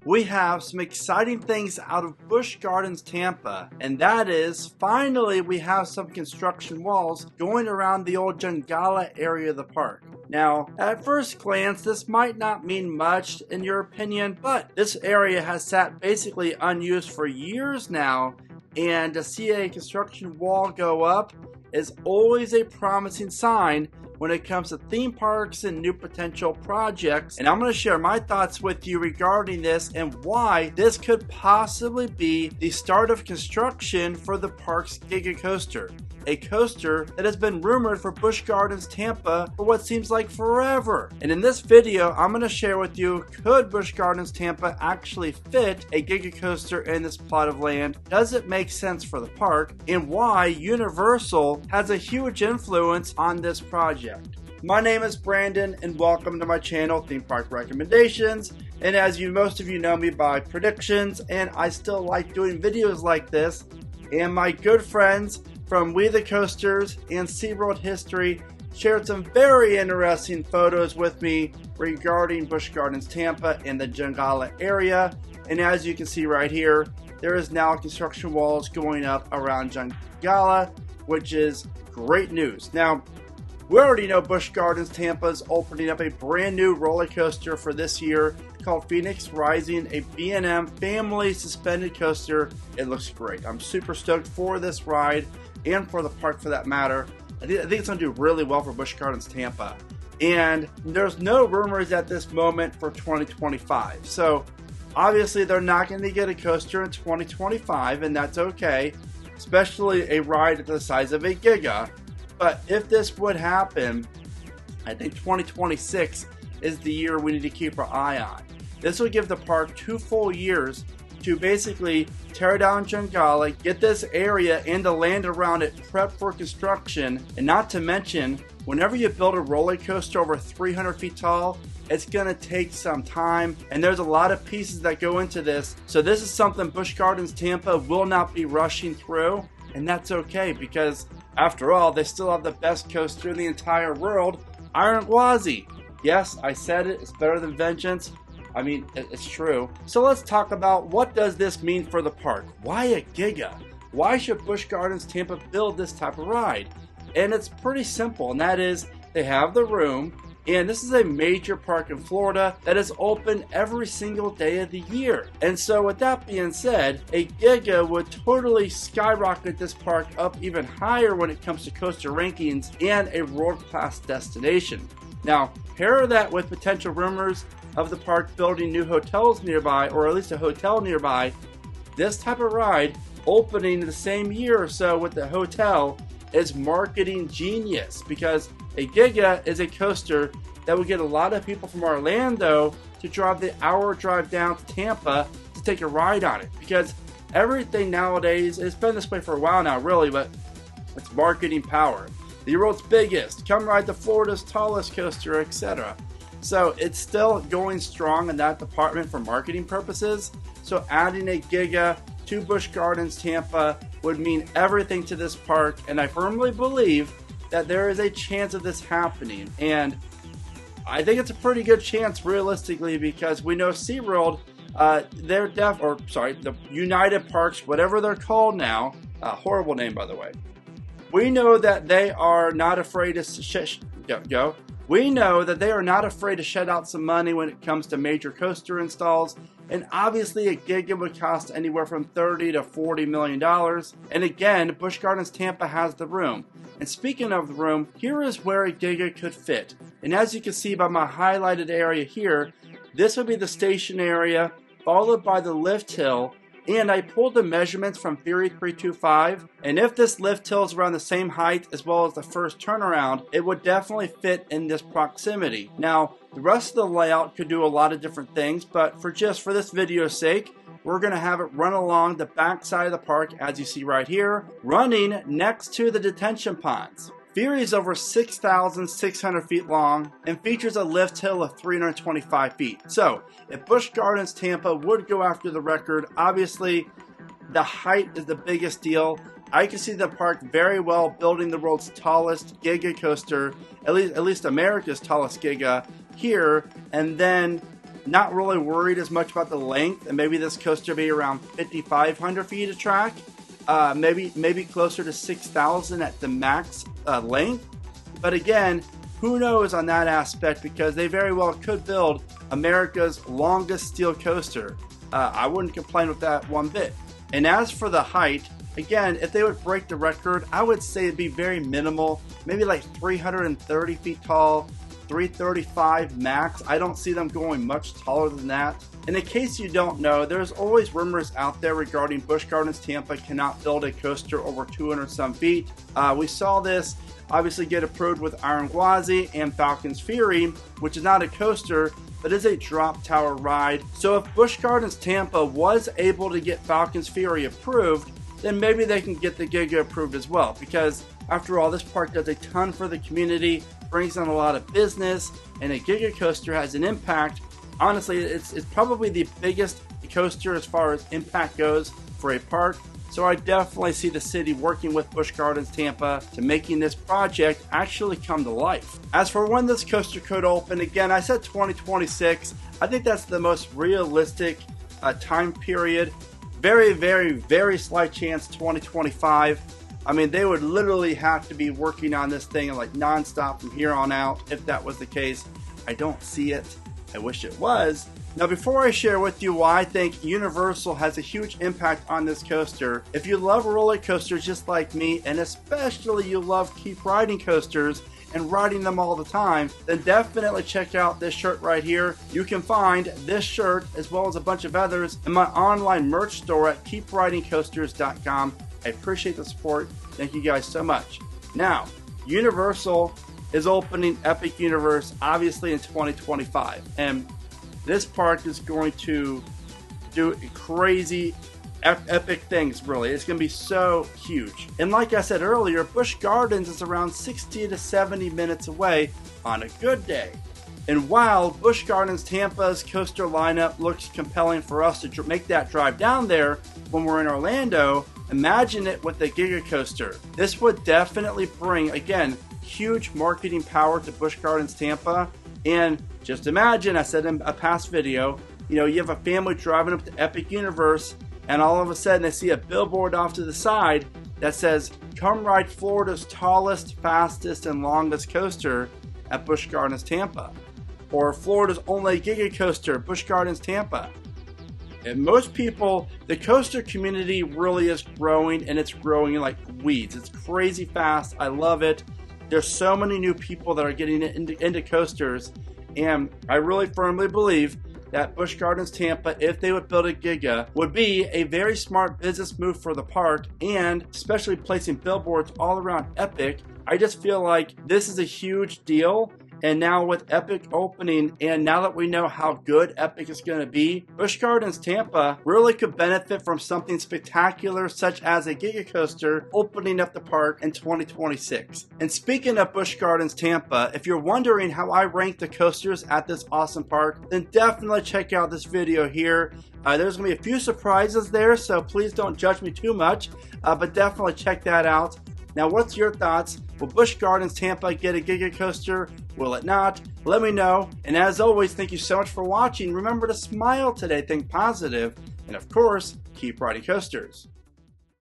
we have some exciting things out of Busch Gardens Tampa, and that is finally we have some construction walls going around the old Jungala area of the park. Now, at first glance, this might not mean much in your opinion, but this area has sat basically unused for years now, and to see a construction wall go up is always a promising sign when it comes to theme parks and new potential projects. And I'm going to share my thoughts with you regarding this and why this could possibly be the start of construction for the park's Giga coaster. A coaster that has been rumored for Busch Gardens Tampa for what seems like forever. And in this video, I'm going to share with you, could Busch Gardens Tampa actually fit a Giga coaster in this plot of land? Does it make sense for the park? And why Universal has a huge influence on this project. My name is Brandon and welcome to my channel, Theme Park Recommendations. And as most of you know me by predictions, and I still like doing videos like this. And my good friends from We the Coasters and SeaWorld History shared some very interesting photos with me regarding Busch Gardens Tampa and the Jungala area. And as you can see right here, there is now construction walls going up around Jungala, which is great news. Now, we already know Busch Gardens Tampa is opening up a brand new roller coaster for this year called Phoenix Rising, a B&M family suspended coaster. It looks great. I'm super stoked for this ride and for the park for that matter. I think it's going to do really well for Busch Gardens Tampa. And there's no rumors at this moment for 2025. So obviously they're not going to get a coaster in 2025, and that's okay, especially a ride the size of a Giga. But if this would happen, I think 2026 is the year we need to keep our eye on. This will give the park 2 full years to basically tear down Jungala, get this area and the land around it prepped for construction. And not to mention, whenever you build a roller coaster over 300 feet tall, it's going to take some time, and there's a lot of pieces that go into this. So this is something Busch Gardens Tampa will not be rushing through, and that's okay, because after all, they still have the best coaster in the entire world, Iron Gwazi. Yes, I said it, it's better than Vengeance. I mean, it's true. So let's talk about, what does this mean for the park? Why a Giga? Why should Busch Gardens Tampa build this type of ride? And it's pretty simple, and that is, they have the room, and this is a major park in Florida that is open every single day of the year. And so with that being said, a Giga would totally skyrocket this park up even higher when it comes to coaster rankings and a world-class destination. Now, pair that with potential rumors of the park building new hotels nearby, or at least a hotel nearby. This type of ride opening the same year or so with the hotel is marketing genius, because a Giga is a coaster that would get a lot of people from Orlando to drive the hour drive down to Tampa to take a ride on it, because everything nowadays, it's been this way for a while now really, but it's marketing power. The world's biggest, come ride the Florida's tallest coaster, etc. So it's still going strong in that department for marketing purposes. So adding a Giga to Busch Gardens Tampa would mean everything to this park, and I firmly believe that there is a chance of this happening. And I think it's a pretty good chance realistically, because we know SeaWorld, the United Parks, whatever they're called now, horrible name by the way. We know that they are not afraid to We know that they are not afraid to shed out some money when it comes to major coaster installs, and obviously a Giga would cost anywhere from $30 to $40 million. And again, Busch Gardens Tampa has the room. And speaking of the room, here is where a Giga could fit. And as you can see by my highlighted area here, this would be the station area, followed by the lift hill. And I pulled the measurements from Theory 325, and if this lift hill is around the same height as well as the first turnaround, it would definitely fit in this proximity. Now, the rest of the layout could do a lot of different things, but for this video's sake, we're going to have it run along the back side of the park, as you see right here, running next to the detention ponds. Theory is over 6,600 feet long and features a lift hill of 325 feet. So, if Busch Gardens Tampa would go after the record, obviously the height is the biggest deal. I can see the park very well building the world's tallest Giga coaster, at least America's tallest Giga here, and then not really worried as much about the length, and maybe this coaster be around 5,500 feet of track, maybe closer to 6,000 at the max length. But again, who knows on that aspect, because they very well could build America's longest steel coaster. I wouldn't complain with that one bit. And as for the height, again, if they would break the record, I would say it'd be very minimal, maybe like 330 feet tall, 335 max. I don't see them going much taller than that. And in case you don't know, there's always rumors out there regarding Busch Gardens Tampa cannot build a coaster over 200 some feet. We saw this obviously get approved with Iron Gwazi and Falcon's Fury, which is not a coaster, but is a drop tower ride. So if Busch Gardens Tampa was able to get Falcon's Fury approved, then maybe they can get the Giga approved as well, because after all, this park does a ton for the community, brings in a lot of business, and a Giga coaster has an impact. Honestly, it's probably the biggest coaster as far as impact goes for a park. So I definitely see the city working with Busch Gardens Tampa to making this project actually come to life. As for when this coaster could open, again, I said 2026. I think that's the most realistic time period. Very, very, very slight chance 2025. I mean, they would literally have to be working on this thing like nonstop from here on out if that was the case. I don't see it. I wish it was. Now, before I share with you why I think Universal has a huge impact on this coaster, if you love roller coasters just like me, and especially you love keep riding coasters and riding them all the time, then definitely check out this shirt right here. You can find this shirt as well as a bunch of others in my online merch store at keepridingcoasters.com. I appreciate the support. Thank you guys so much. Now, Universal is opening Epic Universe obviously in 2025, and this park is going to do crazy epic things, really. It's going to be so huge. And like I said earlier, Busch Gardens is around 60 to 70 minutes away on a good day. And while Busch Gardens Tampa's coaster lineup looks compelling for us to make that drive down there when we're in Orlando, imagine it with the Giga coaster. This would definitely bring, again, huge marketing power to Busch Gardens Tampa. And just imagine, I said in a past video, you have a family driving up to Epic Universe, and all of a sudden they see a billboard off to the side that says, "Come ride Florida's tallest, fastest, and longest coaster at Busch Gardens Tampa," or Florida's only Giga coaster, Busch Gardens Tampa. And most people, the coaster community really is growing, and it's growing like weeds. It's crazy fast. I love it. There's so many new people that are getting into coasters, and I really firmly believe that Busch Gardens Tampa, if they would build a Giga, would be a very smart business move for the park, and especially placing billboards all around Epic. I just feel like this is a huge deal. And now with Epic opening, and now that we know how good Epic is going to be, Busch Gardens Tampa really could benefit from something spectacular such as a Giga coaster opening up the park in 2026. And speaking of Busch Gardens Tampa, if you're wondering how I rank the coasters at this awesome park, then definitely check out this video here. There's going to be a few surprises there, so please don't judge me too much, but definitely check that out. Now, what's your thoughts? Will Busch Gardens Tampa get a Giga coaster? Will it not? Let me know. And as always, thank you so much for watching. Remember to smile today, think positive, and of course, keep riding coasters.